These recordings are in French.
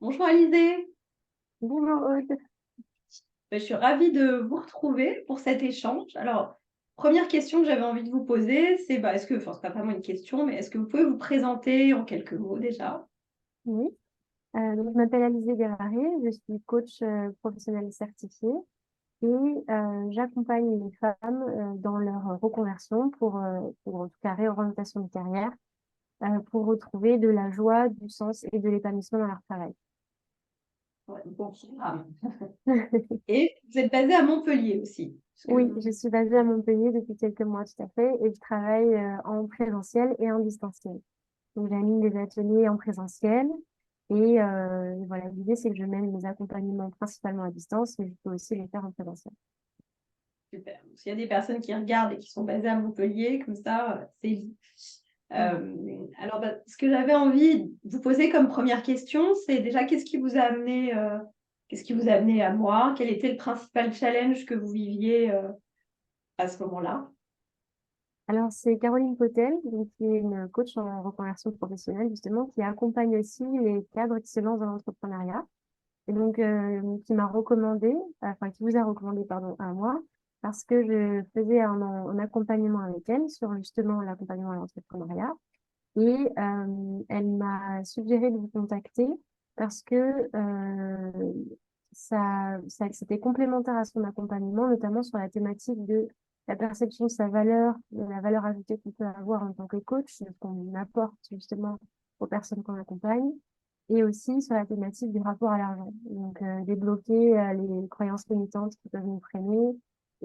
Bonjour Alizé. Bonjour Aude. Je suis ravie de vous retrouver pour cet échange. Alors, première question que j'avais envie de vous poser, c'est enfin, c'est pas vraiment une question, mais est-ce que vous pouvez vous présenter en quelques mots déjà? Oui. Donc, je m'appelle Alizée Guerrari, je suis coach professionnel certifié et j'accompagne les femmes dans leur reconversion pour en tout cas réorientation de carrière pour retrouver de la joie, du sens et de l'épanouissement dans leur travail. Ouais, bon, et vous êtes basée à Montpellier aussi. Oui, je suis basée à Montpellier depuis quelques mois tout à fait et je travaille en présentiel et en distanciel. Donc, j'anime des ateliers en présentiel et voilà, l'idée, c'est que je mène mes accompagnements principalement à distance, mais je peux aussi les faire en présentiel. Super. Donc, s'il y a des personnes qui regardent et qui sont basées à Montpellier, comme ça, c'est dit. Voilà. Alors, ce que j'avais envie de vous poser comme première question, c'est déjà qu'est-ce qui vous a amené à moi? Quel était le principal challenge que vous viviez à ce moment-là? Alors, c'est Caroline Potel, donc, qui est une coach en reconversion professionnelle, justement, qui accompagne aussi les cadres qui se lancent dans l'entrepreneuriat. Et donc, qui m'a recommandé, enfin, qui vous a recommandé, pardon, à moi, parce que je faisais un accompagnement avec elle sur justement l'accompagnement à l'entrepreneuriat. Et elle m'a suggéré de vous contacter parce que c'était complémentaire à son accompagnement, notamment sur la thématique de la perception de sa valeur, de la valeur ajoutée qu'on peut avoir en tant que coach, de ce qu'on apporte justement aux personnes qu'on accompagne, et aussi sur la thématique du rapport à l'argent. Donc, débloquer les croyances limitantes qui peuvent nous freiner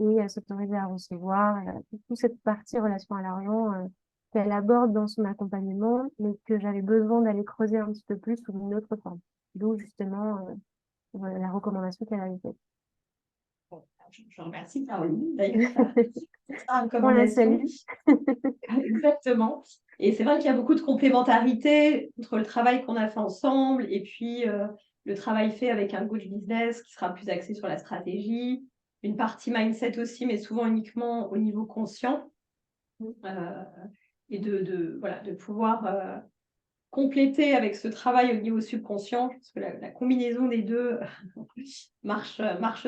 et s'autoriser à recevoir, toute cette partie relation à l'argent qu'elle aborde dans son accompagnement, mais que j'avais besoin d'aller creuser un petit peu plus sous une autre forme. D'où justement voilà, la recommandation qu'elle avait faite. Bon, je remercie Caroline, d'ailleurs, pour sa On la recommandation. salue. Exactement. Et c'est vrai qu'il y a beaucoup de complémentarité entre le travail qu'on a fait ensemble et puis le travail fait avec un coach business qui sera plus axé sur la stratégie, une partie mindset aussi, mais souvent uniquement au niveau conscient, euh, et voilà, de pouvoir compléter avec ce travail au niveau subconscient, parce que la combinaison des deux marche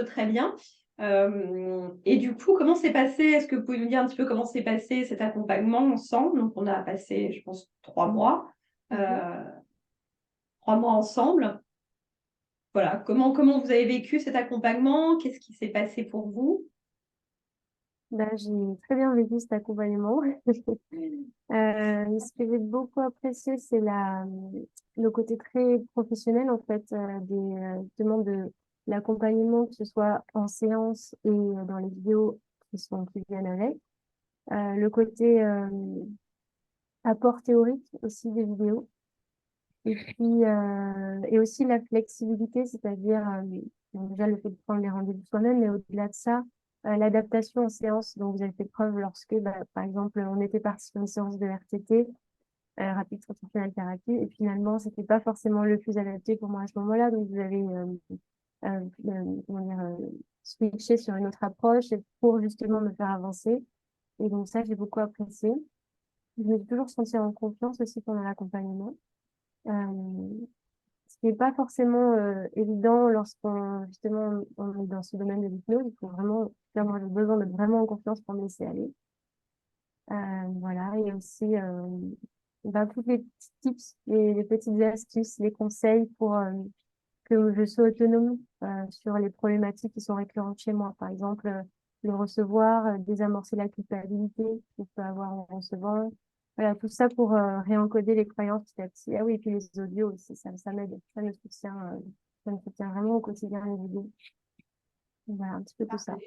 très bien. Et du coup, comment s'est passé? Est-ce que vous pouvez nous dire un petit peu comment s'est passé cet accompagnement ensemble? Donc, on a passé, je pense, 3 mois, Mhm. euh, 3 mois ensemble. Voilà, comment vous avez vécu cet accompagnement? Qu'est-ce qui s'est passé pour vous? Là, j'ai très bien vécu cet accompagnement. Ce que j'ai beaucoup apprécié, c'est le côté très professionnel, en fait, justement de l'accompagnement, que ce soit en séance et dans les vidéos qui viennent avec. Le côté apport théorique aussi des vidéos. Et puis, et aussi la flexibilité, c'est-à-dire bon, déjà le fait de prendre les rendez-vous soi-même, mais au-delà de ça, l'adaptation en séance dont vous avez fait preuve lorsque, par exemple, on était parti sur une séance de RTT, rapide transfonctionnelle thérapie, et finalement, c'était pas forcément le plus adapté pour moi à ce moment-là, donc vous avez comment dire, switché sur une autre approche pour justement me faire avancer. Et donc ça, j'ai beaucoup apprécié. Je me suis toujours sentie en confiance aussi pendant l'accompagnement. Euh, Ce qui n'est pas forcément évident lorsqu'on justement on est dans ce domaine de l'hypnose. Il faut vraiment, moi j'ai besoin d'être vraiment en confiance pour me laisser aller. Voilà, et aussi tous les petits tips, les petites astuces, les conseils pour que je sois autonome sur les problématiques qui sont récurrentes chez moi. Par exemple, le recevoir, désamorcer la culpabilité qu'on peut avoir en recevant. Voilà, tout ça pour réencoder les croyances petit à petit. Ah oui, et puis les audios aussi, ça m'aide. Ça me soutient vraiment au quotidien, les vidéos. Voilà, un petit peu tout ça.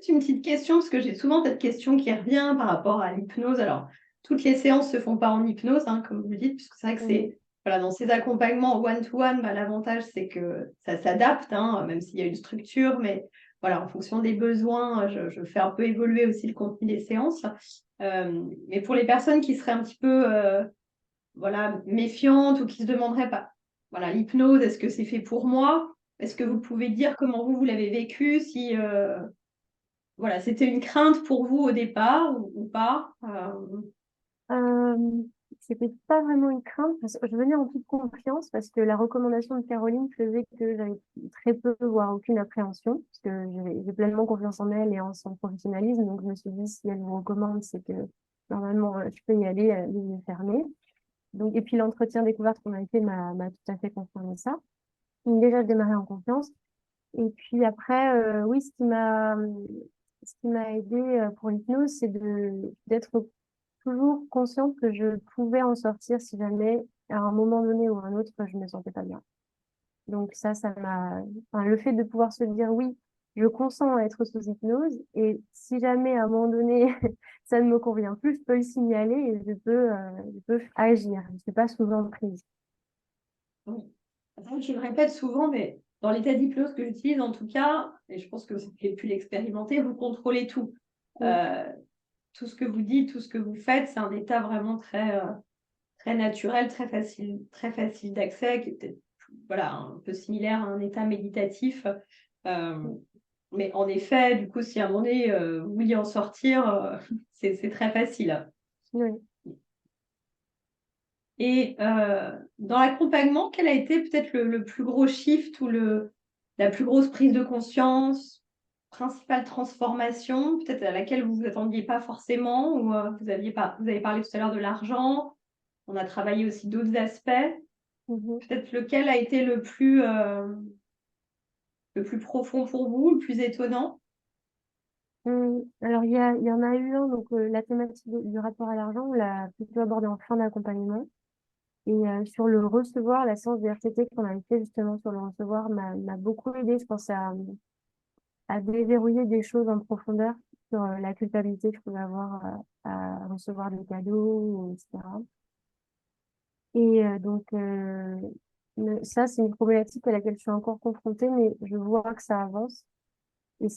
C'est une petite question, parce que j'ai souvent cette question qui revient par rapport à l'hypnose. Alors, toutes les séances ne se font pas en hypnose, hein, comme vous le dites, puisque c'est vrai que Mhm. c'est, voilà, dans ces accompagnements one-to-one, l'avantage, c'est que ça s'adapte, hein, même s'il y a une structure, mais voilà, en fonction des besoins, je fais un peu évoluer aussi le contenu des séances. Mais pour les personnes qui seraient un petit peu voilà, méfiantes ou qui se demanderaient pas, voilà, l'hypnose, est-ce que c'est fait pour moi? Est-ce que vous pouvez dire comment vous l'avez vécu, si voilà, c'était une crainte pour vous au départ ou pas? Euh, c'était pas vraiment une crainte, parce que je venais en toute confiance parce que la recommandation de Caroline faisait que j'avais très peu, voire aucune appréhension, parce que j'ai pleinement confiance en elle et en son professionnalisme. Donc, je me suis dit, si elle vous recommande, c'est que normalement, je peux y aller, les yeux fermés. Donc, et puis, l'entretien découverte qu'on avait fait m'a tout à fait confirmé ça. Donc, déjà, je démarrais en confiance. Et puis après, oui, ce qui m'a aidé pour l'hypnose, c'est d'être toujours consciente que je pouvais en sortir si jamais, à un moment donné ou à un autre, je me sentais pas bien. Donc ça m'a, enfin, le fait de pouvoir se dire oui, je consens à être sous hypnose et si jamais à un moment donné ça ne me convient plus, je peux le signaler et je peux agir. Je suis pas sous emprise. Oui. C'est vrai que je le répète souvent, mais dans l'état d'hypnose que j'utilise, en tout cas, et je pense que vous avez pu l'expérimenter, vous contrôlez tout. Mm. Euh, tout ce que vous dites, tout ce que vous faites, c'est un état vraiment très naturel, très facile d'accès, qui est peut-être voilà, un peu similaire à un état méditatif. Euh, Mm. mais en effet, du coup, si à un moment donné, vous vouliez en sortir, c'est très facile. Oui. Et dans l'accompagnement, quel a été peut-être le plus gros shift ou la plus grosse prise de conscience, principale transformation, peut-être à laquelle vous ne vous attendiez pas forcément, ou vous avez parlé tout à l'heure de l'argent, on a travaillé aussi d'autres aspects. Mhm. Peut-être lequel a été le plus profond pour vous, le plus étonnant? Alors, il y en a eu un, donc la thématique du rapport à l'argent, on l'a plutôt abordé en fin d'accompagnement. Et sur le recevoir, la séance de RTT qu'on avait fait justement sur le recevoir m'a beaucoup aidé, je pense, à déverrouiller des choses en profondeur sur la culpabilité que je pouvais avoir à recevoir des cadeaux, etc. Et ça, c'est une problématique à laquelle je suis encore confrontée, mais je vois que ça avance. Et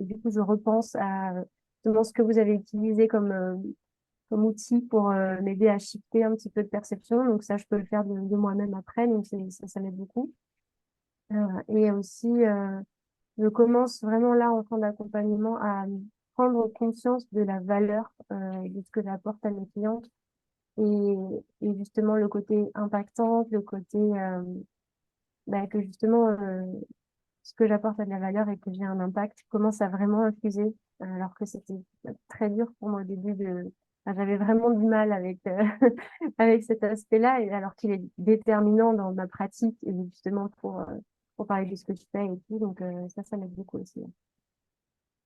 du coup, je repense à justement ce que vous avez utilisé comme outil pour m'aider à shifter un petit peu de perception. Donc ça, je peux le faire de moi-même après, donc ça m'aide beaucoup. Et aussi, je commence vraiment là, en fin d'accompagnement, à prendre conscience de la valeur de ce que j'apporte à mes clientes et, et justement le côté impactant, le côté que justement ce que j'apporte a de la valeur et que j'ai un impact commence à vraiment infuser, alors que c'était très dur pour moi au début j'avais vraiment du mal avec, avec cet aspect-là, et alors qu'il est déterminant dans ma pratique et justement pour parler de ce que je fais et tout. Donc, ça m'aide beaucoup aussi.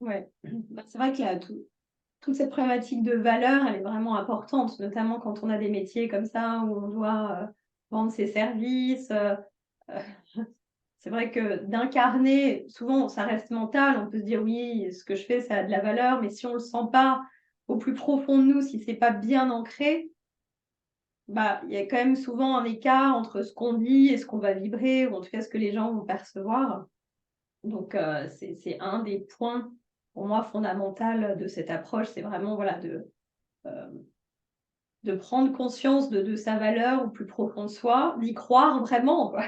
Ouais. Bah, c'est vrai que toute cette problématique de valeur, elle est vraiment importante, notamment quand on a des métiers comme ça où on doit vendre ses services. Euh, c'est vrai que d'incarner, souvent ça reste mental, on peut se dire oui, ce que je fais, ça a de la valeur, mais si on ne le sent pas au plus profond de nous, si c'est pas bien ancré, bah, il y a quand même souvent un écart entre ce qu'on dit et ce qu'on va vibrer, ou en tout cas ce que les gens vont percevoir. Donc, c'est un des points pour moi fondamentaux de cette approche, c'est vraiment voilà, euh, de prendre conscience de sa valeur au plus profond de soi, d'y croire vraiment, quoi,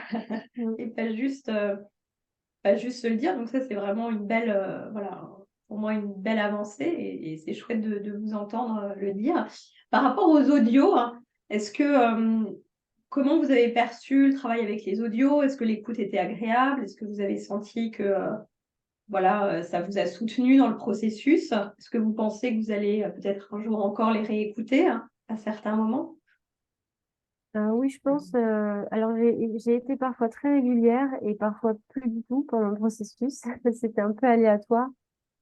Mm. et pas juste se le dire. Donc ça, c'est vraiment une belle, voilà, pour moi, une belle avancée et c'est chouette de vous entendre le dire. Par rapport aux audios, hein, est-ce que, comment vous avez perçu le travail avec les audios? Est-ce que l'écoute était agréable? Est-ce que vous avez senti que, voilà, ça vous a soutenu dans le processus? Est-ce que vous pensez que vous allez peut-être un jour encore les réécouter hein, à certains moments? Oui, je pense. Alors, j'ai été parfois très régulière et parfois plus du tout pendant le processus. C'était un peu aléatoire.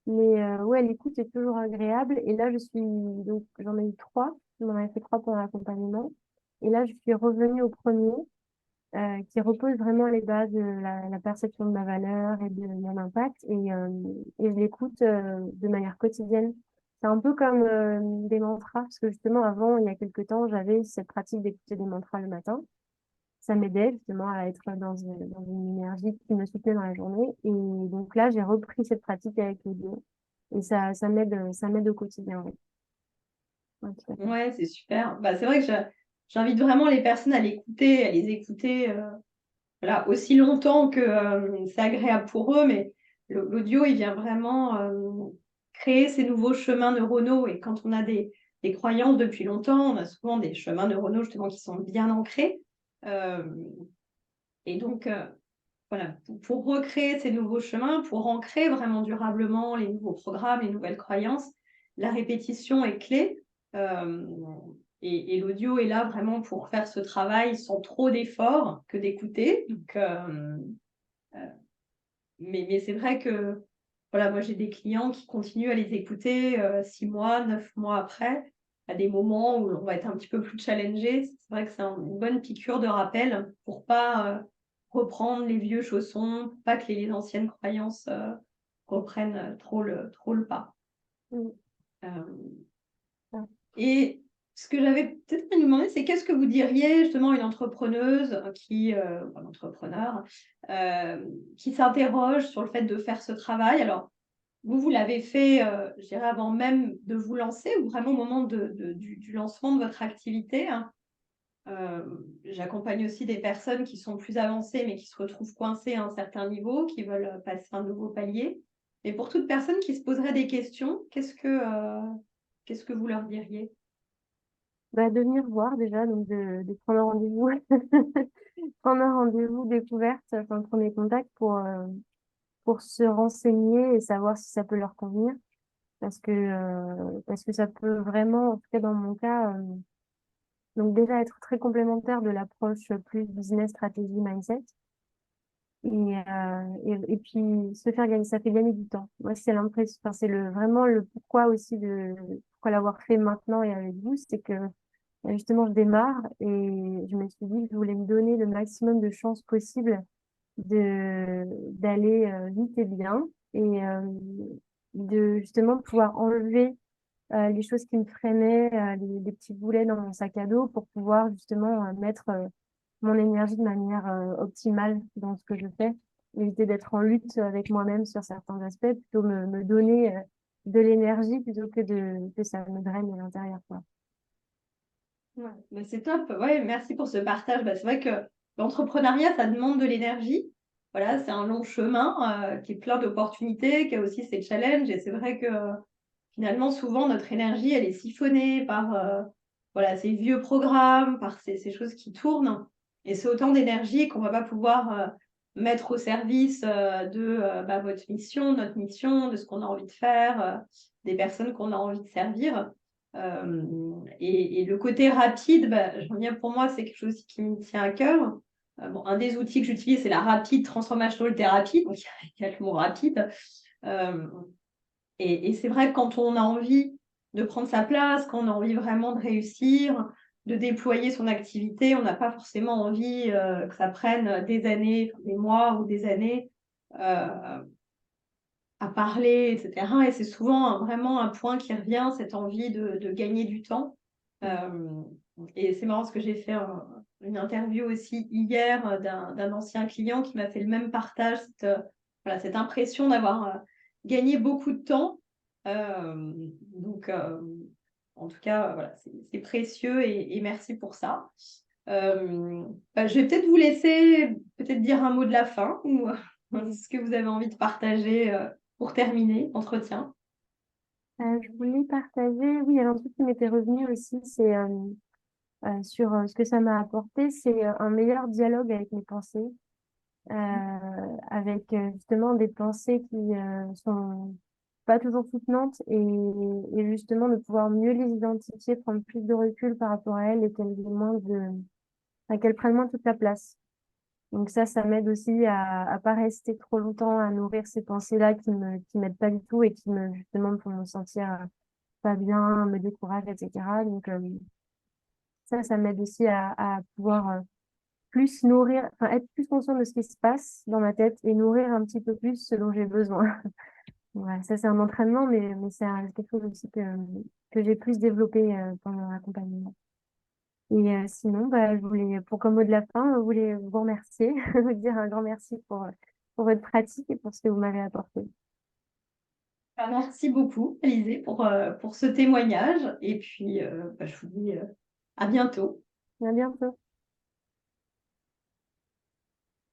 Mais ouais, l'écoute est toujours agréable. Et là, donc j'en ai eu trois. J'en ai fait trois pendant l'accompagnement. Et là, je suis revenue au premier, qui repose vraiment les bases de la perception de ma valeur et de mon impact. Et je l'écoute de manière quotidienne. C'est un peu comme des mantras, parce que justement, avant, il y a quelques temps, j'avais cette pratique d'écouter des mantras le matin. Ça m'aidait justement à être dans une énergie qui me soutenait dans la journée. Et donc là, j'ai repris cette pratique avec les deux. Et ça m'aide au quotidien, oui. Ouais, tout à fait. Ouais, c'est super. Bah, c'est vrai que j'invite vraiment les personnes à les écouter voilà, aussi longtemps que c'est agréable pour eux, mais l'audio, il vient vraiment créer ces nouveaux chemins neuronaux. Et quand on a des croyances depuis longtemps. On a souvent des chemins neuronaux justement qui sont bien ancrés. Et donc, voilà, pour recréer ces nouveaux chemins, pour ancrer vraiment durablement les nouveaux programmes, les nouvelles croyances, la répétition est clé. Et l'audio est là vraiment pour faire ce travail sans trop d'efforts que d'écouter. Donc, mais c'est vrai que voilà, moi j'ai des clients qui continuent à les écouter 6 mois, 9 mois après, à des moments où on va être un petit peu plus challengé. C'est vrai que c'est une bonne piqûre de rappel pour pas reprendre les vieux chaussons, pour pas que les anciennes croyances reprennent trop le pas. Mm. Et ce que j'avais peut-être à nous demander, c'est qu'est-ce que vous diriez justement à une entrepreneuse un entrepreneur, qui s'interroge sur le fait de faire ce travail. Alors, vous l'avez fait, je dirais, avant même de vous lancer ou vraiment au moment du lancement de votre activité, hein. J'accompagne aussi des personnes qui sont plus avancées mais qui se retrouvent coincées à un certain niveau, qui veulent passer un nouveau palier. Et pour toute personne qui se poserait des questions, qu'est-ce que vous leur diriez? Bah, de venir voir déjà, donc de prendre un rendez-vous, prendre un rendez-vous découverte, enfin, premier contact pour se renseigner et savoir si ça peut leur convenir. Parce que ça peut vraiment, en tout cas dans mon cas, donc déjà être très complémentaire de l'approche plus business, stratégie, mindset. Et puis se faire gagner, ça fait gagner du temps. Moi, c'est l'impression, enfin, c'est vraiment le pourquoi aussi pourquoi l'avoir fait maintenant et avec vous, c'est que justement, je démarre et je me suis dit que je voulais me donner le maximum de chances possibles d'aller vite et bien et de justement pouvoir enlever les choses qui me freinaient, les petits boulets dans mon sac à dos pour pouvoir justement mettre mon énergie de manière optimale dans ce que je fais, éviter d'être en lutte avec moi-même sur certains aspects, plutôt me donner de l'énergie plutôt que ça me draine à l'intérieur, quoi. Ouais, bah, c'est top. Ouais, merci pour ce partage. Bah, c'est vrai que l'entrepreneuriat, ça demande de l'énergie. Voilà, c'est un long chemin qui est plein d'opportunités, qui a aussi ses challenges. Et c'est vrai que finalement, souvent, notre énergie, elle est siphonnée par voilà, ces vieux programmes, par ces choses qui tournent. Et c'est autant d'énergie qu'on ne va pas pouvoir mettre au service de votre mission, de notre mission, de ce qu'on a envie de faire, des personnes qu'on a envie de servir. Et le côté rapide, bah, j'en viens pour moi, c'est quelque chose qui me tient à cœur. Bon, un des outils que j'utilise, c'est la rapide transformational therapy, donc il y a le mot rapide. Euh, et c'est vrai que quand on a envie de prendre sa place, quand on a envie vraiment de réussir, de déployer son activité, on n'a pas forcément envie que ça prenne des années, des mois ou des années euh, à parler, etc. Et c'est souvent vraiment un point qui revient, cette envie de gagner du temps. Euh, et c'est marrant parce que j'ai fait une interview aussi hier d'un ancien client qui m'a fait le même partage, voilà, cette impression d'avoir gagné beaucoup de temps. Donc, en tout cas, voilà, c'est précieux et merci pour ça. Je vais peut-être vous laisser peut-être dire un mot de la fin ou ce que vous avez envie de partager pour terminer l'entretien. Je voulais partager, oui, il y a un truc qui m'était revenu aussi, c'est sur ce que ça m'a apporté, c'est un meilleur dialogue avec mes pensées, avec justement des pensées qui sont pas toujours soutenantes et justement de pouvoir mieux les identifier, prendre plus de recul par rapport à elles et qu'elles prennent moins toute la place. Donc ça m'aide aussi à pas rester trop longtemps à nourrir ces pensées-là qui m'aident pas du tout et qui justement me font me sentir pas bien, me décourage, etc. Donc ça m'aide aussi à pouvoir plus nourrir, enfin être plus conscient de ce qui se passe dans ma tête et nourrir un petit peu plus ce dont j'ai besoin. Voilà, ça c'est un entraînement, mais c'est quelque chose aussi que j'ai plus développé pendant l'accompagnement. Et sinon, bah, je voulais, pour comme mot de la fin, je voulais vous remercier, vous dire un grand merci pour votre pratique et pour ce que vous m'avez apporté. Merci beaucoup, Alizé, pour ce témoignage. Et puis, je vous dis à bientôt. À bientôt.